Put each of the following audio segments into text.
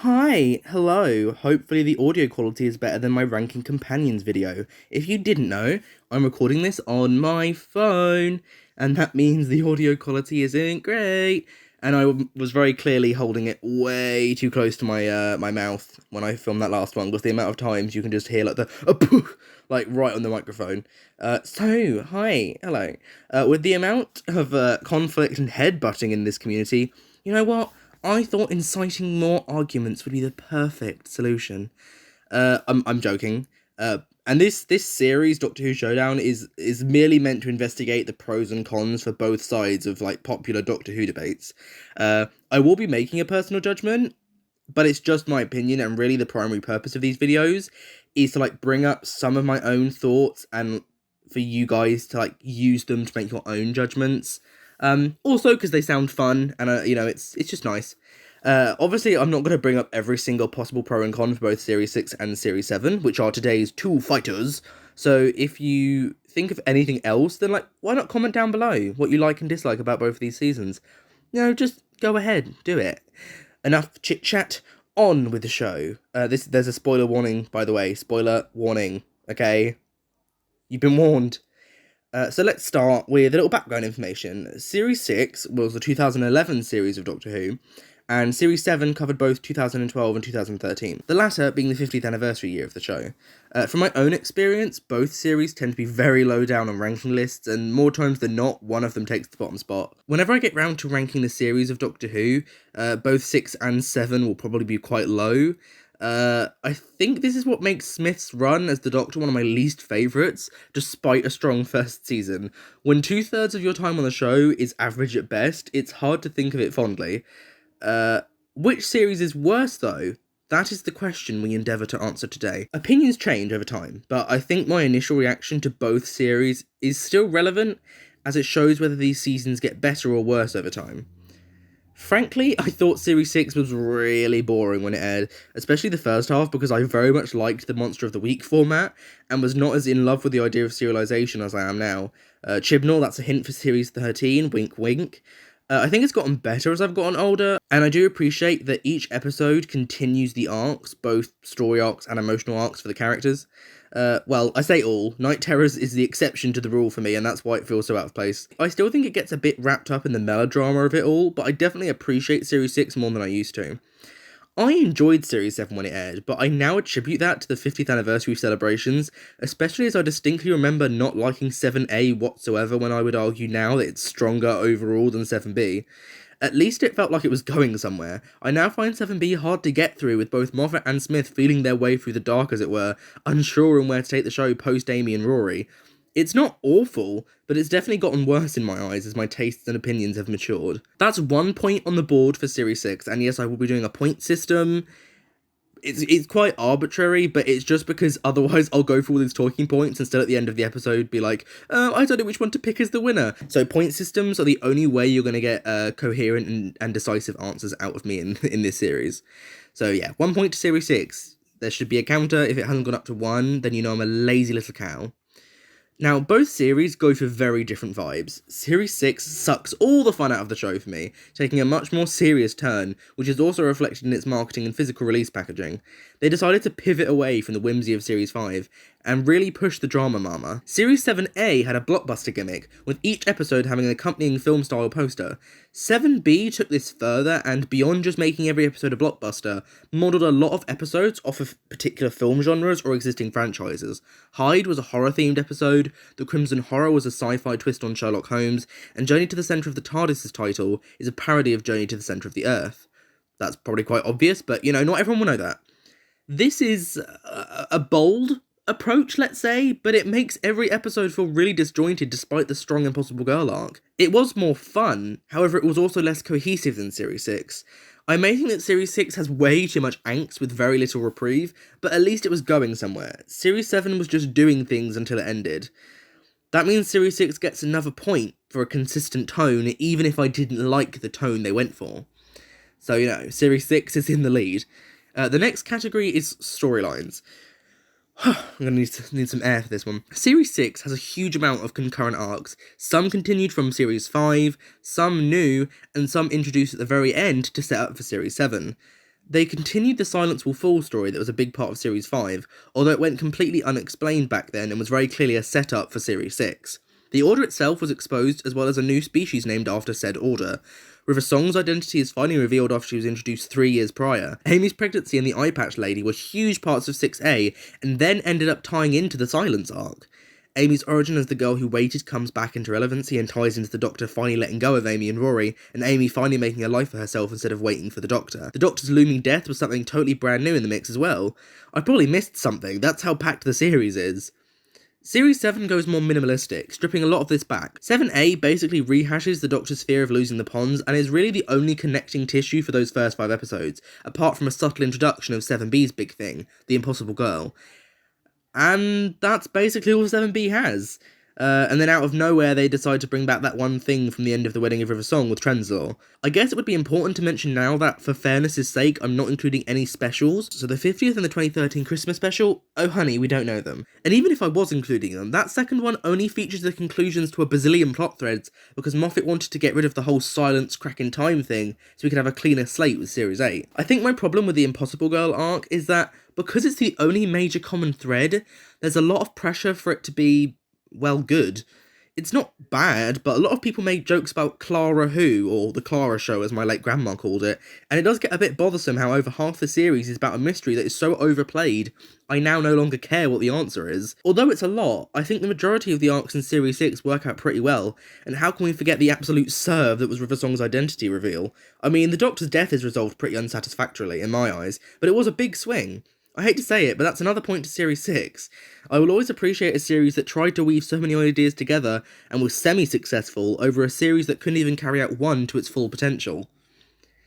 Hi, hello. Hopefully the audio quality is better than my Ranking Companions video. If you didn't know, I'm recording this on my phone, and that means the audio quality isn't great. And was very clearly holding it way too close to my mouth when I filmed that last one, because the amount of times you can just hear like the poof, like right on the microphone. Hi, hello. With the amount of conflict and headbutting in this community, you know what? I thought inciting more arguments would be the perfect solution. I'm joking. And this series, Doctor Who Showdown, is merely meant to investigate the pros and cons for both sides of like popular Doctor Who debates. I will be making a personal judgment, but it's just my opinion, and really the primary purpose of these videos is to like bring up some of my own thoughts and for you guys to like use them to make your own judgments. Also because they sound fun and it's just nice. Obviously, I'm not going to bring up every single possible pro and con for both Series 6 and Series 7, which are today's two fighters. So if you think of anything else, then like, why not comment down below what you like and dislike about both of these seasons? Just go ahead, do it. Enough chit chat. On with the show. There's a spoiler warning, by the way. Spoiler warning. Okay, you've been warned. So let's start with a little background information. Series 6 was the 2011 series of Doctor Who, and Series 7 covered both 2012 and 2013, the latter being the 50th anniversary year of the show. From my own experience, both series tend to be very low down on ranking lists, and more times than not, one of them takes the bottom spot. Whenever I get round to ranking the series of Doctor Who, both 6 and 7 will probably be quite low. I think this is what makes Smith's run as the Doctor one of my least favourites, despite a strong first season. When 2/3 of your time on the show is average at best, it's hard to think of it fondly. Which series is worse, though? That is the question we endeavour to answer today. Opinions change over time, but I think my initial reaction to both series is still relevant, as it shows whether these seasons get better or worse over time. Frankly, I thought Series 6 was really boring when it aired, especially the first half, because I very much liked the Monster of the Week format, and was not as in love with the idea of serialisation as I am now. Chibnall, that's a hint for Series 13, wink wink. I think it's gotten better as I've gotten older, and I do appreciate that each episode continues the arcs, both story arcs and emotional arcs for the characters. Well, I say all. Night Terrors is the exception to the rule for me, and that's why it feels so out of place. I still think it gets a bit wrapped up in the melodrama of it all, but I definitely appreciate Series 6 more than I used to. I enjoyed Series 7 when it aired, but I now attribute that to the 50th anniversary celebrations, especially as I distinctly remember not liking 7A whatsoever when I would argue now that it's stronger overall than 7B. At least it felt like it was going somewhere. I now find 7B hard to get through, with both Moffat and Smith feeling their way through the dark, as it were, unsure on where to take the show post Amy and Rory. It's not awful, but it's definitely gotten worse in my eyes as my tastes and opinions have matured. That's 1 point on the board for Series 6, and yes, I will be doing a point system. It's quite arbitrary, but it's just because otherwise I'll go through all these talking points and still at the end of the episode be like, I don't know which one to pick as the winner. So point systems are the only way you're going to get coherent and decisive answers out of me in this series. So yeah, 1 point to Series 6. There should be a counter. If it hasn't gone up to 1, then you know I'm a lazy little cow. Now, both series go for very different vibes. Series 6 sucks all the fun out of the show for me, taking a much more serious turn, which is also reflected in its marketing and physical release packaging. They decided to pivot away from the whimsy of Series 5, and really push the drama mama. Series 7A had a blockbuster gimmick, with each episode having an accompanying film-style poster. 7B took this further, and beyond just making every episode a blockbuster, modelled a lot of episodes off of particular film genres or existing franchises. Hyde was a horror-themed episode, The Crimson Horror was a sci-fi twist on Sherlock Holmes, and Journey to the Centre of the TARDIS's title is a parody of Journey to the Centre of the Earth. That's probably quite obvious, but not everyone will know that. This is a bold approach, let's say, but it makes every episode feel really disjointed despite the strong Impossible Girl arc. It was more fun, however it was also less cohesive than Series 6. I may think that Series 6 has way too much angst with very little reprieve, but at least it was going somewhere. Series 7 was just doing things until it ended. That means Series 6 gets another point for a consistent tone, even if I didn't like the tone they went for. So, Series 6 is in the lead. The next category is storylines. I'm going to need some air for this one. Series 6 has a huge amount of concurrent arcs, some continued from Series 5, some new, and some introduced at the very end to set up for Series 7. They continued the Silence Will Fall story that was a big part of Series 5, although it went completely unexplained back then and was very clearly a setup for Series 6. The Order itself was exposed, as well as a new species named after said Order. River Song's identity is finally revealed after she was introduced 3 years prior. Amy's pregnancy and the Eye Patch Lady were huge parts of 6A, and then ended up tying into the Silence arc. Amy's origin as the girl who waited comes back into relevancy and ties into the Doctor finally letting go of Amy and Rory, and Amy finally making a life for herself instead of waiting for the Doctor. The Doctor's looming death was something totally brand new in the mix as well. I probably missed something, that's how packed the series is. Series 7 goes more minimalistic, stripping a lot of this back. 7A basically rehashes the Doctor's fear of losing the ponds, and is really the only connecting tissue for those first 5 episodes, apart from a subtle introduction of 7B's big thing, the Impossible Girl. And that's basically all 7B has. And then out of nowhere they decide to bring back that one thing from the end of The Wedding of River Song with Trenzor. I guess it would be important to mention now that, for fairness' sake, I'm not including any specials, so the 50th and the 2013 Christmas special, oh honey, we don't know them. And even if I was including them, that second one only features the conclusions to a bazillion plot threads, because Moffat wanted to get rid of the whole silence crack in time thing, so we could have a cleaner slate with Series 8. I think my problem with the Impossible Girl arc is that, because it's the only major common thread, there's a lot of pressure for it to be, well, good. It's not bad, but a lot of people make jokes about Clara Who, or The Clara Show as my late grandma called it, and it does get a bit bothersome how over half the series is about a mystery that is so overplayed, I now no longer care what the answer is. Although it's a lot, I think the majority of the arcs in Series 6 work out pretty well, and how can we forget the absolute serve that was River Song's identity reveal? I mean, the Doctor's death is resolved pretty unsatisfactorily, in my eyes, but it was a big swing. I hate to say it, but that's another point to Series 6. I will always appreciate a series that tried to weave so many ideas together and was semi-successful over a series that couldn't even carry out one to its full potential.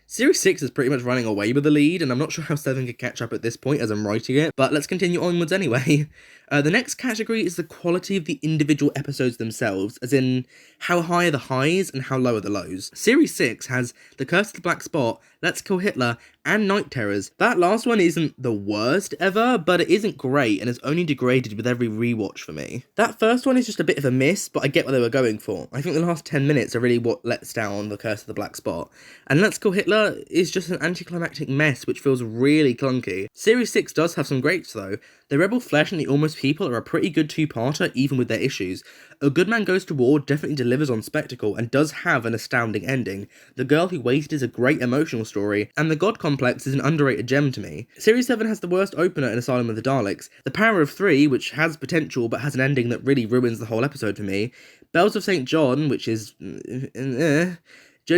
Series 6 is pretty much running away with the lead, and I'm not sure how 7 could catch up at this point as I'm writing it, but let's continue onwards anyway. The next category is the quality of the individual episodes themselves, as in how high are the highs and how low are the lows. Series 6 has The Curse of the Black Spot, Let's Kill Hitler, and Night Terrors. That last one isn't the worst ever, but it isn't great and has only degraded with every rewatch for me. That first one is just a bit of a miss, but I get what they were going for. I think the last 10 minutes are really what lets down The Curse of the Black Spot. And Let's Kill Hitler is just an anticlimactic mess which feels really clunky. Series 6 does have some greats though. The Rebel Flesh and The Almost People are a pretty good two-parter even with their issues. A Good Man Goes to War definitely delivers on spectacle and does have an astounding ending. The Girl Who Waited is a great emotional story, and The God Complex is an underrated gem to me. Series 7 has the worst opener in Asylum of the Daleks, The Power of Three, which has potential but has an ending that really ruins the whole episode for me, Bells of St. John, which is Journey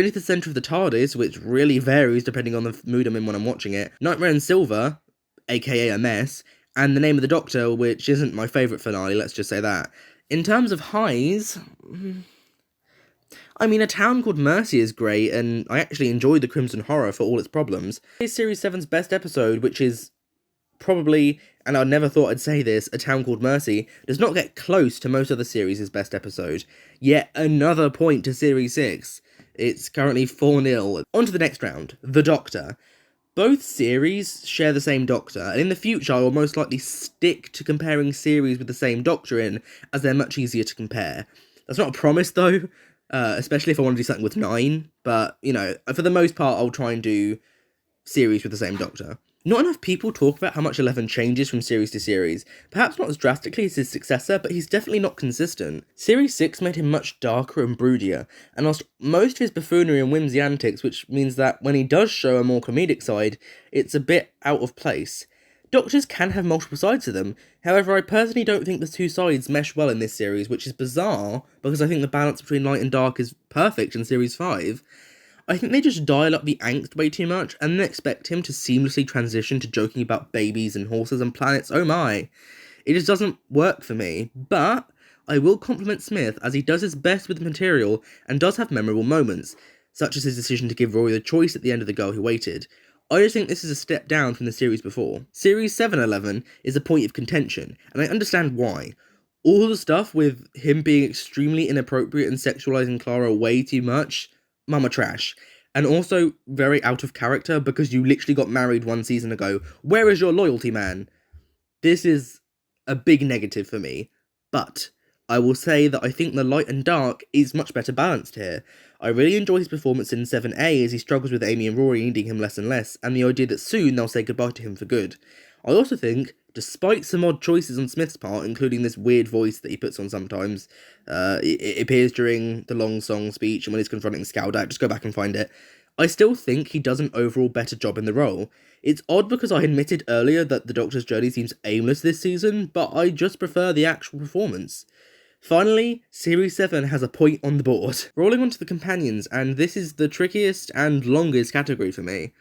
to the Centre of the TARDIS, which really varies depending on the mood I'm in when I'm watching it, Nightmare in Silver, aka a mess, and The Name of the Doctor, which isn't my favourite finale, let's just say that. In terms of highs, I mean, A Town Called Mercy is great, and I actually enjoyed The Crimson Horror for all its problems. It's Series 7's best episode, which is probably, and I never thought I'd say this, A Town Called Mercy, does not get close to most other series' best episode. Yet another point to Series 6. It's currently 4-0. On to the next round, The Doctor. Both series share the same Doctor, and in the future I will most likely stick to comparing series with the same Doctor in, as they're much easier to compare. That's not a promise though, especially if I want to do something with 9, but, you know, for the most part I'll try and do series with the same Doctor. Not enough people talk about how much 11 changes from series to series, perhaps not as drastically as his successor, but he's definitely not consistent. Series 6 made him much darker and broodier, and lost most of his buffoonery and whimsy antics, which means that when he does show a more comedic side, it's a bit out of place. Doctors can have multiple sides to them, however I personally don't think the two sides mesh well in this series, which is bizarre, because I think the balance between light and dark is perfect in Series 5. I think they just dial up the angst way too much, and then expect him to seamlessly transition to joking about babies and horses and planets, oh my. It just doesn't work for me, but I will compliment Smith as he does his best with the material and does have memorable moments, such as his decision to give Rory the choice at the end of The Girl Who Waited. I just think this is a step down from the series before. Series 7-11 is a point of contention, and I understand why. All the stuff with him being extremely inappropriate and sexualising Clara way too much, mama trash. And also very out of character because you literally got married 1 season ago. Where is your loyalty, man? This is a big negative for me. But I will say that I think the light and dark is much better balanced here. I really enjoy his performance in 7A as he struggles with Amy and Rory needing him less and less, and the idea that soon they'll say goodbye to him for good. I also think, despite some odd choices on Smith's part, including this weird voice that he puts on sometimes, it appears during the long song speech and when he's confronting Scowdack, just go back and find it, I still think he does an overall better job in the role. It's odd because I admitted earlier that the Doctor's journey seems aimless this season, but I just prefer the actual performance. Finally, Series 7 has a point on the board. Rolling onto the companions, and this is the trickiest and longest category for me.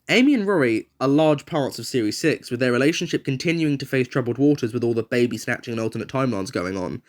Amy and Rory are large parts of Series 6, with their relationship continuing to face troubled waters with all the baby snatching and alternate timelines going on.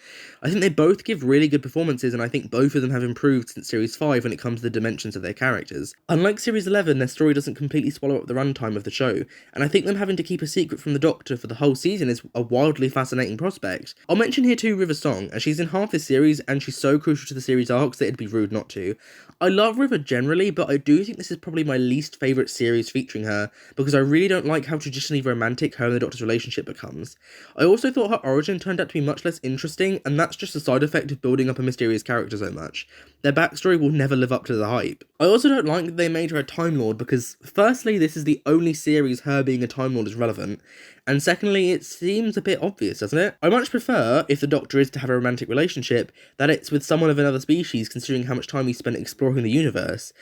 I think they both give really good performances, and I think both of them have improved since Series 5 when it comes to the dimensions of their characters. Unlike Series 11, their story doesn't completely swallow up the runtime of the show, and I think them having to keep a secret from the Doctor for the whole season is a wildly fascinating prospect. I'll mention here too River Song, as she's in half this series, and she's so crucial to the series arcs that it'd be rude not to. I love River generally, but I do think this is probably my least favourite series featuring her, because I really don't like how traditionally romantic her and the Doctor's relationship becomes. I also thought her origin turned out to be much less interesting, and that's just a side effect of building up a mysterious character so much. Their backstory will never live up to the hype. I also don't like that they made her a Time Lord, because firstly, this is the only series her being a Time Lord is relevant, and secondly, it seems a bit obvious, doesn't it? I much prefer, if the Doctor is to have a romantic relationship, that it's with someone of another species, considering how much time he spent exploring the universe.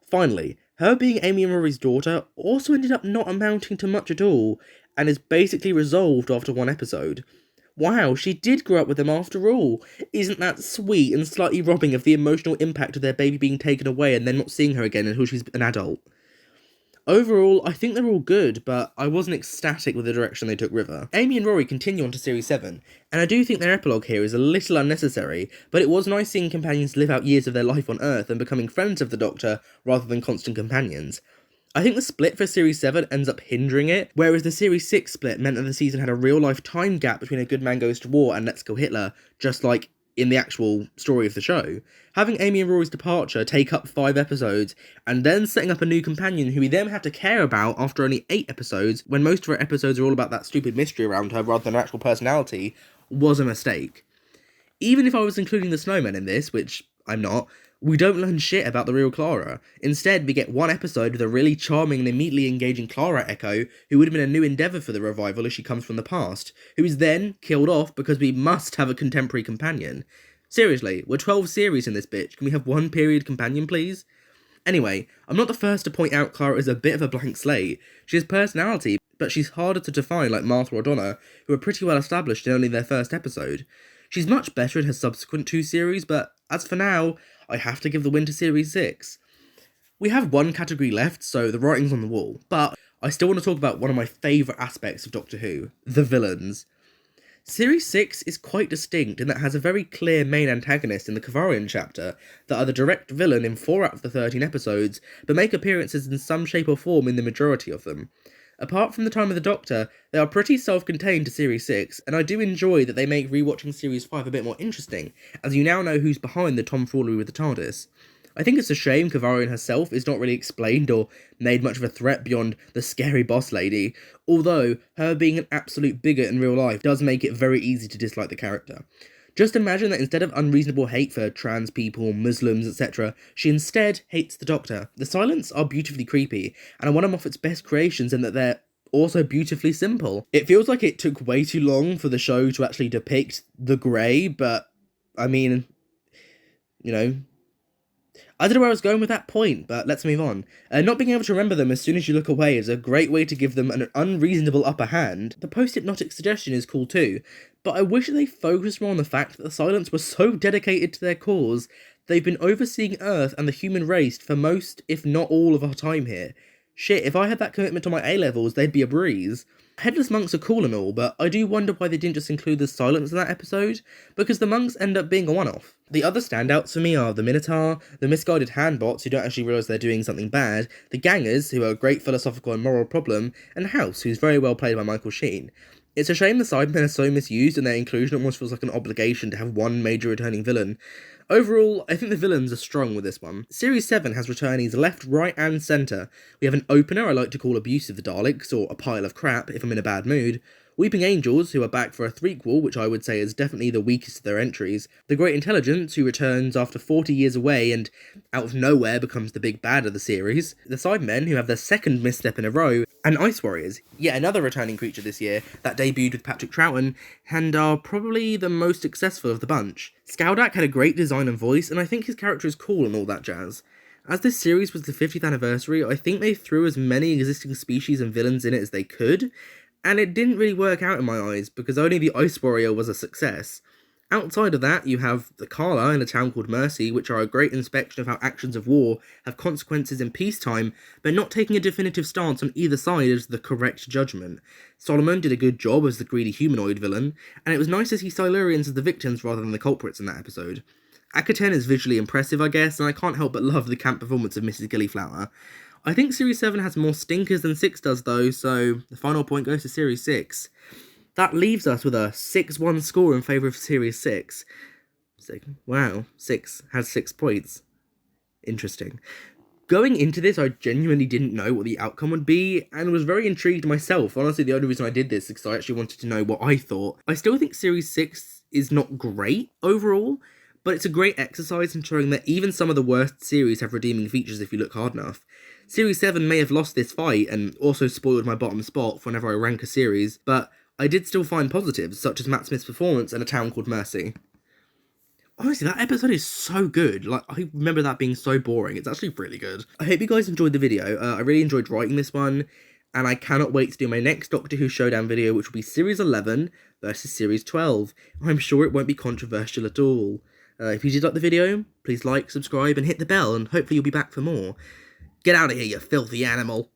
Finally, her being Amy and Rory's daughter also ended up not amounting to much at all, and is basically resolved after one episode. Wow, she did grow up with them after all. Isn't that sweet and slightly robbing of the emotional impact of their baby being taken away and then not seeing her again until she's an adult? Overall, I think they're all good, but I wasn't ecstatic with the direction they took River. Amy and Rory continue on to Series 7, and I do think their epilogue here is a little unnecessary, but it was nice seeing companions live out years of their life on Earth and becoming friends of the Doctor rather than constant companions. I think the split for Series 7 ends up hindering it, whereas the Series 6 split meant that the season had a real-life time gap between A Good Man Goes to War and Let's Kill Hitler, just like in the actual story of the show. Having Amy and Rory's departure take up 5 episodes, and then setting up a new companion who we then have to care about after only 8 episodes, when most of her episodes are all about that stupid mystery around her rather than her actual personality, was a mistake. Even if I was including the snowmen in this, which I'm not, we don't learn shit about the real Clara. Instead, we get one episode with a really charming and immediately engaging Clara Echo, who would have been a new endeavour for the revival as she comes from the past, who is then killed off because we must have a contemporary companion. Seriously, we're 12 series in this bitch, can we have one period companion please? Anyway, I'm not the first to point out Clara is a bit of a blank slate. She has personality, but she's harder to define like Martha or Donna, who are pretty well established in only their first episode. She's much better in her subsequent 2 series, but as for now, I have to give the win to Series 6. We have one category left, so the writing's on the wall, but I still want to talk about one of my favourite aspects of Doctor Who, the villains. Series 6 is quite distinct in that it has a very clear main antagonist in the Kavarian chapter that are the direct villain in 4 out of the 13 episodes, but make appearances in some shape or form in the majority of them. Apart from the time of the Doctor, they are pretty self-contained to Series 6, and I do enjoy that they make rewatching Series 5 a bit more interesting, as you now know who's behind the tomfoolery with the TARDIS. I think it's a shame Kavarian herself is not really explained or made much of a threat beyond the scary boss lady, although her being an absolute bigot in real life does make it very easy to dislike the character. Just imagine that instead of unreasonable hate for trans people, Muslims, etc., she instead hates the Doctor. The Silents are beautifully creepy, and are one of Moffat's best creations in that they're also beautifully simple. It feels like it took way too long for the show to actually depict the Grey, but, I mean, you know, I don't know where I was going with that point, but let's move on. Not being able to remember them as soon as you look away is a great way to give them an unreasonable upper hand. The post-hypnotic suggestion is cool too, but I wish they focused more on the fact that the Silents were so dedicated to their cause, they've been overseeing Earth and the human race for most, if not all, of our time here. Shit, if I had that commitment to my A-levels, they'd be a breeze. Headless monks are cool and all, but I do wonder why they didn't just include the Silents in that episode, because the monks end up being a one-off. The other standouts for me are the Minotaur, the misguided handbots who don't actually realise they're doing something bad, the Gangers, who are a great philosophical and moral problem, and House, who's very well played by Michael Sheen. It's a shame the Sidemen are so misused and their inclusion almost feels like an obligation to have one major returning villain. Overall, I think the villains are strong with this one. Series 7 has returnees left, right and centre. We have an opener I like to call Abuse of the Daleks, or A Pile of Crap if I'm in a bad mood. Weeping Angels, who are back for a threequel, which I would say is definitely the weakest of their entries, The Great Intelligence, who returns after 40 years away and out of nowhere becomes the big bad of the series, The Sidemen, who have their second misstep in a row, and Ice Warriors, yet another returning creature this year that debuted with Patrick Troughton, and are probably the most successful of the bunch. Skaldak had a great design and voice, and I think his character is cool and all that jazz. As this series was the 50th anniversary, I think they threw as many existing species and villains in it as they could, and it didn't really work out in my eyes, because only the Ice Warrior was a success. Outside of that, you have the Kala in a town called Mercy, which are a great inspection of how actions of war have consequences in peacetime, but not taking a definitive stance on either side as the correct judgment. Solomon did a good job as the greedy humanoid villain, and it was nice to see Silurians as the victims rather than the culprits in that episode. Akaten is visually impressive, I guess, and I can't help but love the camp performance of Mrs. Gillyflower. I think Series 7 has more stinkers than 6 does though, so the final point goes to Series 6. That leaves us with a 6-1 score in favour of Series 6. Wow, 6 has 6 points. Interesting. Going into this, I genuinely didn't know what the outcome would be, and was very intrigued myself. Honestly, the only reason I did this is because I actually wanted to know what I thought. I still think Series 6 is not great overall, but it's a great exercise in showing that even some of the worst series have redeeming features if you look hard enough. Series 7 may have lost this fight, and also spoiled my bottom spot for whenever I rank a series, but I did still find positives, such as Matt Smith's performance and A Town Called Mercy. Honestly, that episode is so good. Like, I remember that being so boring. It's actually really good. I hope you guys enjoyed the video. I really enjoyed writing this one, and I cannot wait to do my next Doctor Who Showdown video, which will be Series 11 versus Series 12. I'm sure it won't be controversial at all. If you did like the video, please like, subscribe, and hit the bell, and hopefully you'll be back for more. Get out of here, you filthy animal.